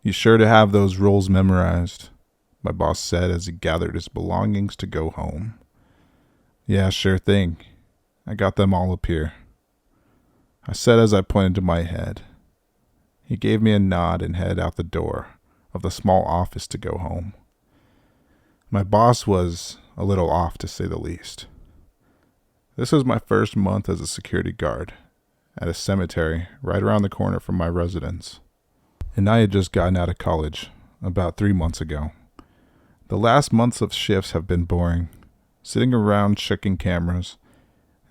"You sure to have those rules memorized," my boss said as he gathered his belongings to go home. "Yeah, sure thing. I got them all up here," I said as I pointed to my head. He gave me a nod and headed out the door of the small office to go home. My boss was a little off, to say the least. This was my first month as a security guard at a cemetery right around the corner from my residence, and I had just gotten out of college about 3 months ago. The last months of shifts have been boring, sitting around checking cameras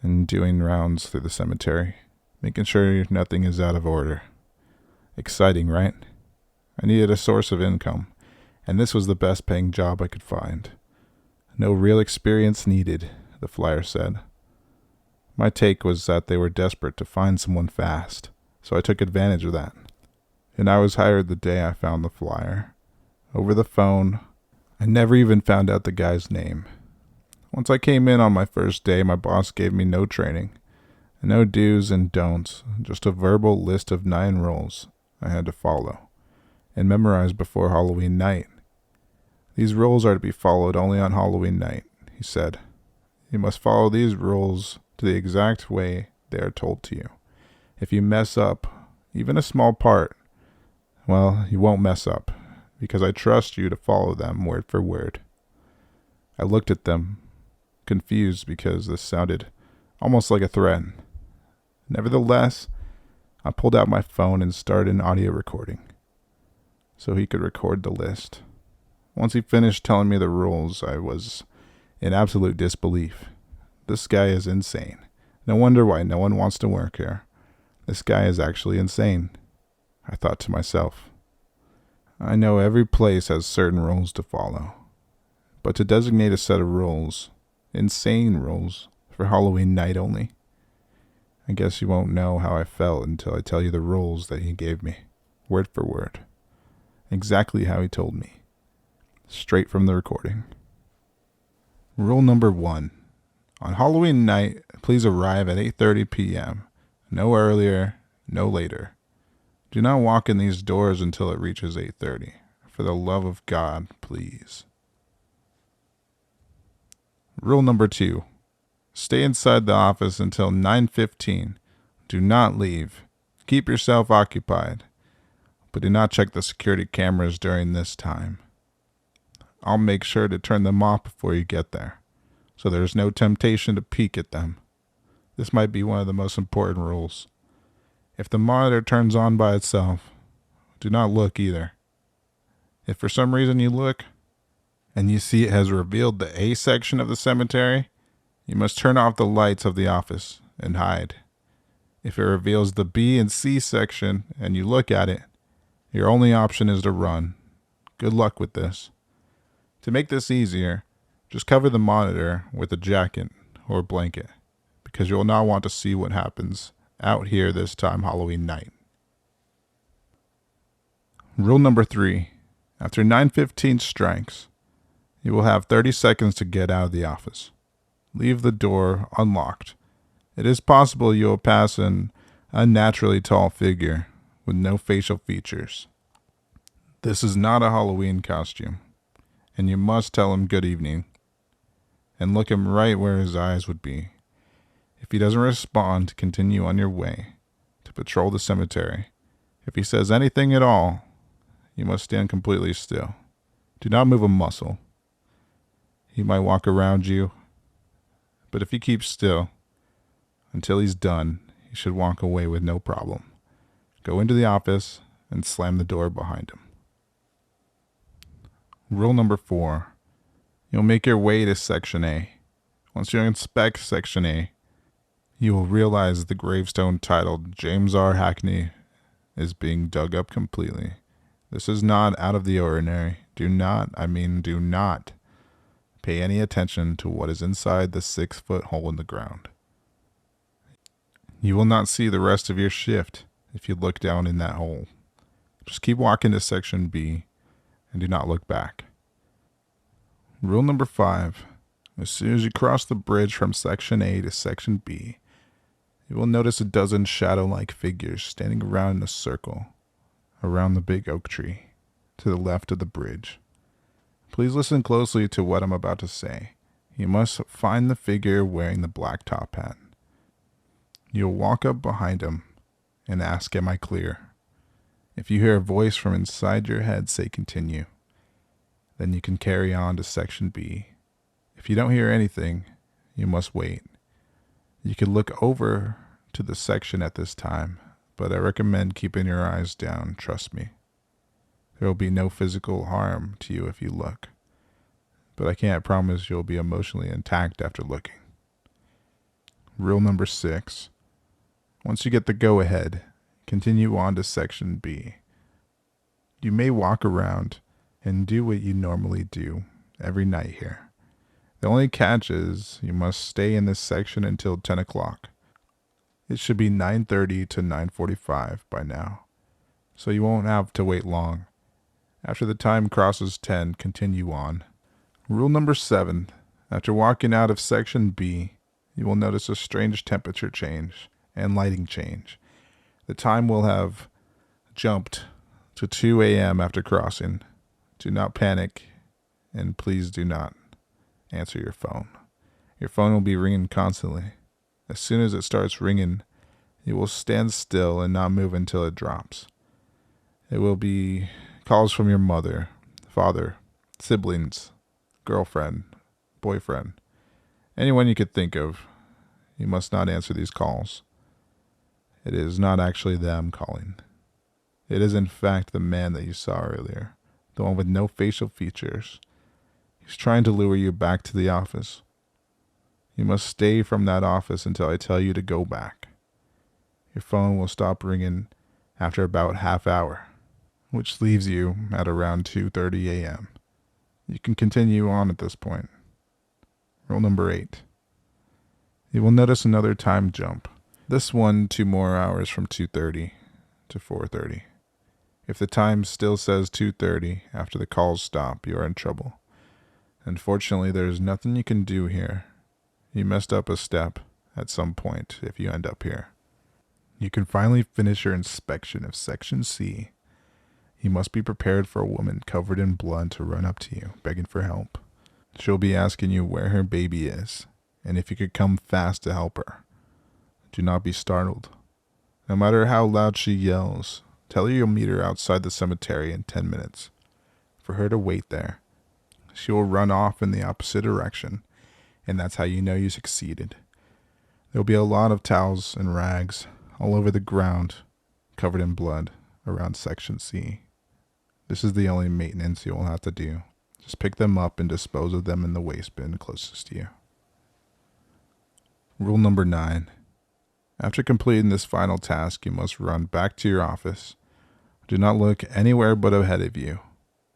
and doing rounds through the cemetery, making sure nothing is out of order. Exciting, right? I needed a source of income, and this was the best paying job I could find. No real experience needed, the flyer said. My take was that they were desperate to find someone fast, so I took advantage of that. And I was hired the day I found the flyer. Over the phone, I never even found out the guy's name. Once I came in on my first day, my boss gave me no training, no do's and don'ts, just a verbal list of 9 rules I had to follow and memorize before Halloween night. "These rules are to be followed only on Halloween night," he said. "You must follow these rules to the exact way they are told to you. If you mess up, even a small part, well, you won't mess up, because I trust you to follow them word for word." I looked at them, confused because this sounded almost like a threat. Nevertheless, I pulled out my phone and started an audio recording so he could record the list. Once he finished telling me the rules, I was in absolute disbelief. This guy is insane. No wonder why no one wants to work here. This guy is actually insane, I thought to myself. I know every place has certain rules to follow, but to designate a set of rules, insane rules, for Halloween night only, I guess you won't know how I felt until I tell you the rules that he gave me, word for word. Exactly how he told me. Straight from the recording. Rule number 1. On Halloween night, please arrive at 8:30 p.m. No earlier, no later. Do not walk in these doors until it reaches 8:30. For the love of God, please. Rule number 2. Stay inside the office until 9:15. Do not leave. Keep yourself occupied, but do not check the security cameras during this time. I'll make sure to turn them off before you get there, so there's no temptation to peek at them. This might be one of the most important rules. If the monitor turns on by itself, do not look either. If for some reason you look, and you see it has revealed the A section of the cemetery, you must turn off the lights of the office and hide. If it reveals the B and C section and you look at it, your only option is to run. Good luck with this. To make this easier, just cover the monitor with a jacket or blanket, because you will not want to see what happens out here this time Halloween night. Rule number 3. After 9:15 strikes, you will have 30 seconds to get out of the office. Leave the door unlocked. It is possible you will pass an unnaturally tall figure with no facial features. This is not a Halloween costume, and you must tell him good evening and look him right where his eyes would be. If he doesn't respond, continue on your way to patrol the cemetery. If he says anything at all, you must stand completely still. Do not move a muscle. He might walk around you, but if he keeps still until he's done, he should walk away with no problem. Go into the office and slam the door behind him. Rule number 4. You'll make your way to Section A. Once you inspect Section A, you will realize the gravestone titled James R. Hackney is being dug up completely. This is not out of the ordinary. Do not pay any attention to what is inside the 6-foot hole in the ground. You will not see the rest of your shift if you look down in that hole. Just keep walking to Section B and do not look back. Rule number 5. As soon as you cross the bridge from Section A to Section B, you will notice a dozen shadow-like figures standing around in a circle around the big oak tree. to the left of the bridge. Please listen closely to what I'm about to say. You must find the figure wearing the black top hat. You'll walk up behind him and ask, "Am I clear?" If you hear a voice from inside your head say continue, then you can carry on to section B. If you don't hear anything, you must wait. You can look over to the section at this time, but I recommend keeping your eyes down, trust me. There will be no physical harm to you if you look, but I can't promise you'll be emotionally intact after looking. Rule number 6. Once you get the go-ahead, continue on to section B. You may walk around and do what you normally do every night here. The only catch is you must stay in this section until 10 o'clock. It should be 9:30 to 9:45 by now, so you won't have to wait long. After the time crosses 10, continue on. Rule number 7. After walking out of section B, you will notice a strange temperature change and lighting change. The time will have jumped to 2 a.m. after crossing. Do not panic, and please do not answer your phone. Your phone will be ringing constantly. As soon as it starts ringing, you will stand still and not move until it drops. It will be calls from your mother, father, siblings, girlfriend, boyfriend, anyone you could think of. You must not answer these calls. It is not actually them calling. It is in fact the man that you saw earlier, the one with no facial features. He's trying to lure you back to the office. You must stay from that office until I tell you to go back. Your phone will stop ringing after about half hour, which leaves you at around 2:30 a.m. You can continue on at this point. Rule number 8. You will notice another time jump. This one 2 more hours from 2:30 to 4:30. If the time still says 2:30 after the calls stop, you are in trouble. Unfortunately, there is nothing you can do here. You messed up a step at some point if you end up here. You can finally finish your inspection of section C. You must be prepared for a woman covered in blood to run up to you, begging for help. She'll be asking you where her baby is, and if you could come fast to help her. Do not be startled. No matter how loud she yells, tell her you'll meet her outside the cemetery in 10 minutes. For her to wait there. She will run off in the opposite direction, and that's how you know you succeeded. There'll be a lot of towels and rags all over the ground, covered in blood, around section C. This is the only maintenance you will have to do. Just pick them up and dispose of them in the waste bin closest to you. Rule number 9. After completing this final task, you must run back to your office. Do not look anywhere but ahead of you.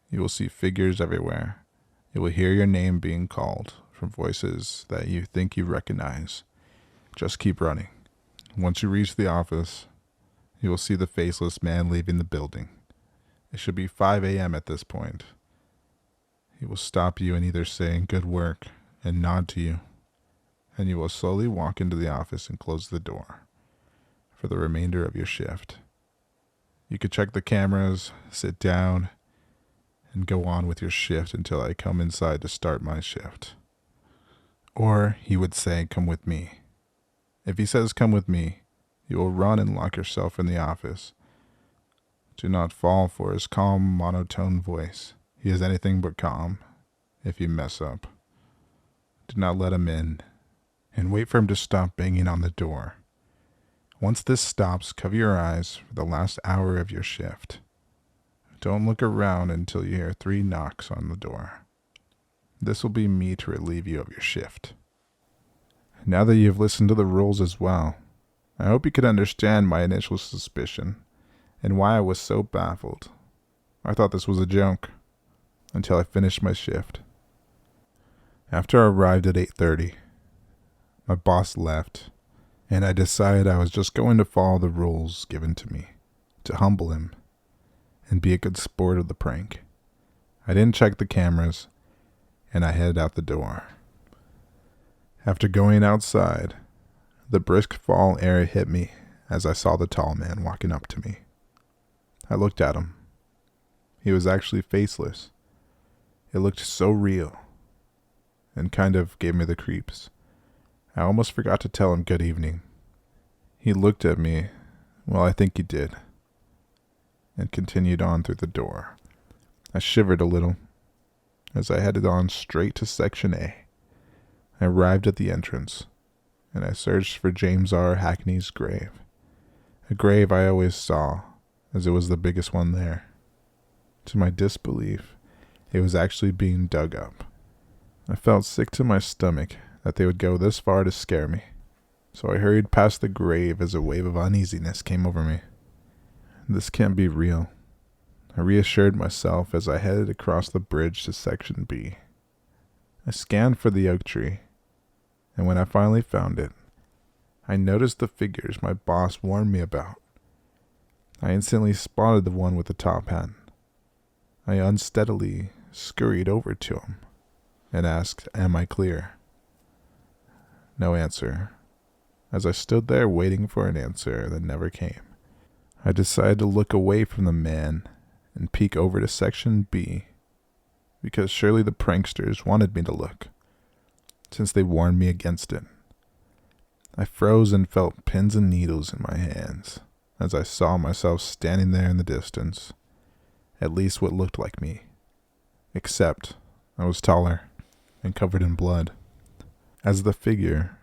You will see figures everywhere. You will hear your name being called from voices that you think you recognize. Just keep running. Once you reach the office, you will see the faceless man leaving the building. It should be 5 a.m. at this point. He will stop you and either say "good work" and nod to you, and you will slowly walk into the office and close the door for the remainder of your shift. You could check the cameras, sit down, and go on with your shift until I come inside to start my shift. Or he would say, "Come with me." If he says "come with me," you will run and lock yourself in the office. Do not fall for his calm, monotone voice. He is anything but calm if you mess up. Do not let him in, and wait for him to stop banging on the door. Once this stops, cover your eyes for the last hour of your shift. Don't look around until you hear 3 knocks on the door. This will be me to relieve you of your shift. Now that you've listened to the rules as well, I hope you could understand my initial suspicion and why I was so baffled. I thought this was a joke until I finished my shift. After I arrived at 8:30, my boss left, and I decided I was just going to follow the rules given to me, to humble him and be a good sport of the prank. I didn't check the cameras, and I headed out the door. After going outside, the brisk fall air hit me as I saw the tall man walking up to me. I looked at him. He was actually faceless. It looked so real and kind of gave me the creeps. I almost forgot to tell him good evening. He looked at me, well, I think he did, and continued on through the door. I shivered a little as I headed on straight to Section A. I arrived at the entrance, and I searched for James R. Hackney's grave, a grave I always saw, as it was the biggest one there. To my disbelief, it was actually being dug up. I felt sick to my stomach that they would go this far to scare me, so I hurried past the grave as a wave of uneasiness came over me. This can't be real, I reassured myself as I headed across the bridge to Section B. I scanned for the oak tree, and when I finally found it, I noticed the figures my boss warned me about. I instantly spotted the one with the top hat. I unsteadily scurried over to him and asked, "Am I clear?" No answer. As I stood there waiting for an answer that never came, I decided to look away from the man and peek over to Section B, because surely the pranksters wanted me to look, since they warned me against it. I froze and felt pins and needles in my hands as I saw myself standing there in the distance, at least what looked like me, except I was taller and covered in blood. As the figure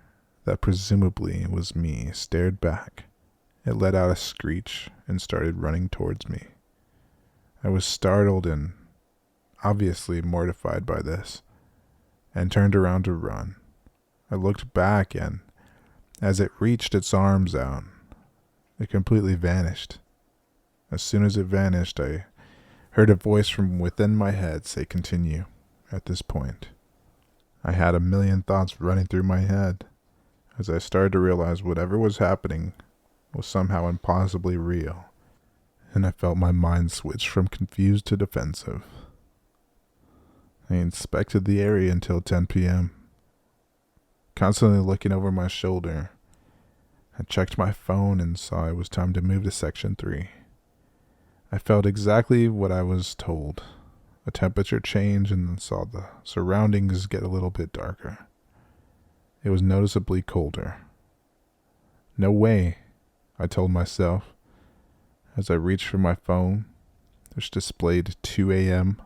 that presumably was me stared back, it let out a screech and started running towards me. I was startled and obviously mortified by this, and turned around to run. I looked back, and as it reached its arms out, it completely vanished. As soon as it vanished, I heard a voice from within my head say continue. At this point, I had a million thoughts running through my head as I started to realize whatever was happening was somehow impossibly real, and I felt my mind switch from confused to defensive. I inspected the area until 10 p.m., constantly looking over my shoulder. I checked my phone and saw it was time to move to Section 3. I felt exactly what I was told. A temperature change and saw the surroundings get a little bit darker. It was noticeably colder. No way, I told myself, as I reached for my phone, which displayed 2 a.m.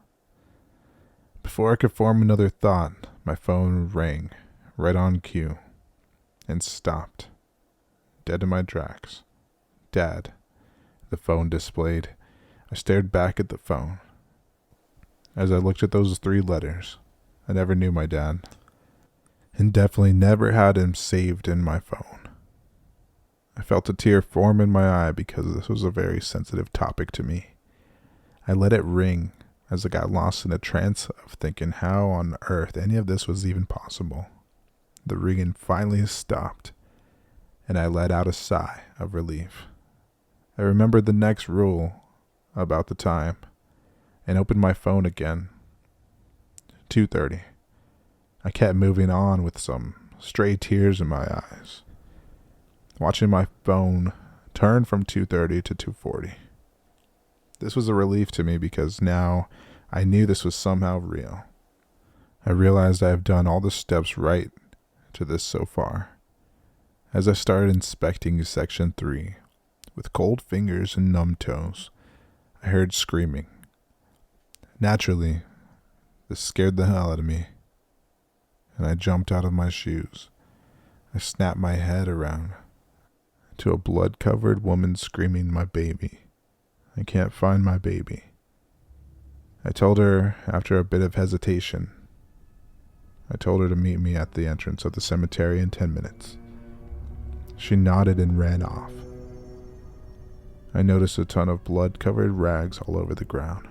Before I could form another thought, my phone rang, right on cue, and stopped, dead in my tracks. Dad, the phone displayed. I stared back at the phone. As I looked at those 3 letters, I never knew my dad, and definitely never had him saved in my phone. I felt a tear form in my eye because this was a very sensitive topic to me. I let it ring as I got lost in a trance of thinking how on earth any of this was even possible. The ringing finally stopped, and I let out a sigh of relief. I remembered the next rule about the time and opened my phone again. 2:30. I kept moving on with some stray tears in my eyes, watching my phone turn from 2:30 to 2:40. This was a relief to me because now I knew this was somehow real. I realized I have done all the steps right to this so far. As I started inspecting Section 3, with cold fingers and numb toes, I heard screaming. Naturally, this scared the hell out of me, and I jumped out of my shoes. I snapped my head around to a blood-covered woman screaming, "My baby. I can't find my baby." I told her after a bit of hesitation. I told her to meet me at the entrance of the cemetery in 10 minutes. She nodded and ran off. I noticed a ton of blood-covered rags all over the ground.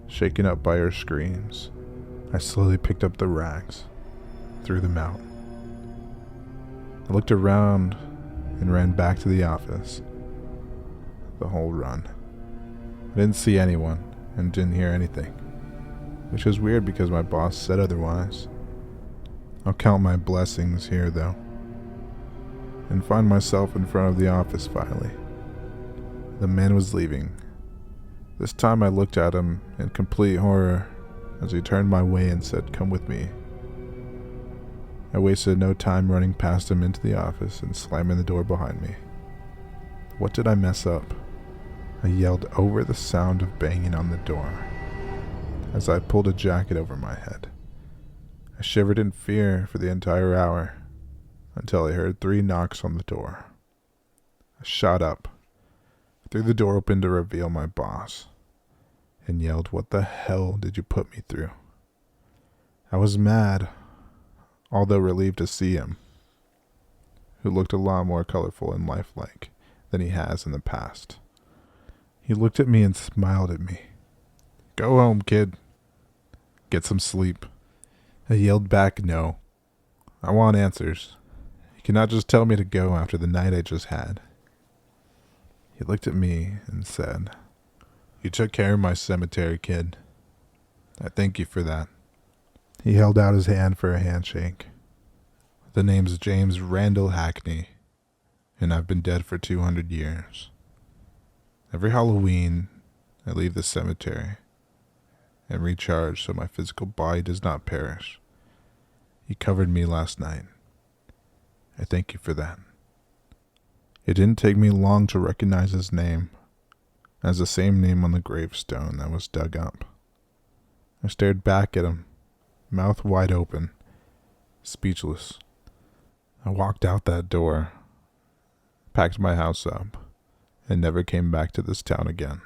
Shaken up by her screams, I slowly picked up the rags, threw them out. I looked around and ran back to the office. The whole run. I didn't see anyone and didn't hear anything, which was weird because my boss said otherwise. I'll count my blessings here though, and find myself in front of the office finally. The man was leaving. This time I looked at him in complete horror as he turned my way and said, "Come with me." I wasted no time running past him into the office and slamming the door behind me. What did I mess up? I yelled over the sound of banging on the door as I pulled a jacket over my head. I shivered in fear for the entire hour until I heard 3 knocks on the door. I shot up, threw the door open to reveal my boss, and yelled, "What the hell did you put me through?" I was mad, although relieved to see him, who looked a lot more colorful and lifelike than he has in the past. He looked at me and smiled at me. "Go home, kid. Get some sleep." I yelled back, "No. I want answers. You cannot just tell me to go after the night I just had." He looked at me and said, "You took care of my cemetery, kid. I thank you for that." He held out his hand for a handshake. "The name's James Randall Hackney, and I've been dead for 200 years. Every Halloween, I leave the cemetery and recharge so my physical body does not perish. You covered me last night. I thank you for that." It didn't take me long to recognize his name as the same name on the gravestone that was dug up. I stared back at him, mouth wide open, speechless. I walked out that door, packed my house up, and never came back to this town again.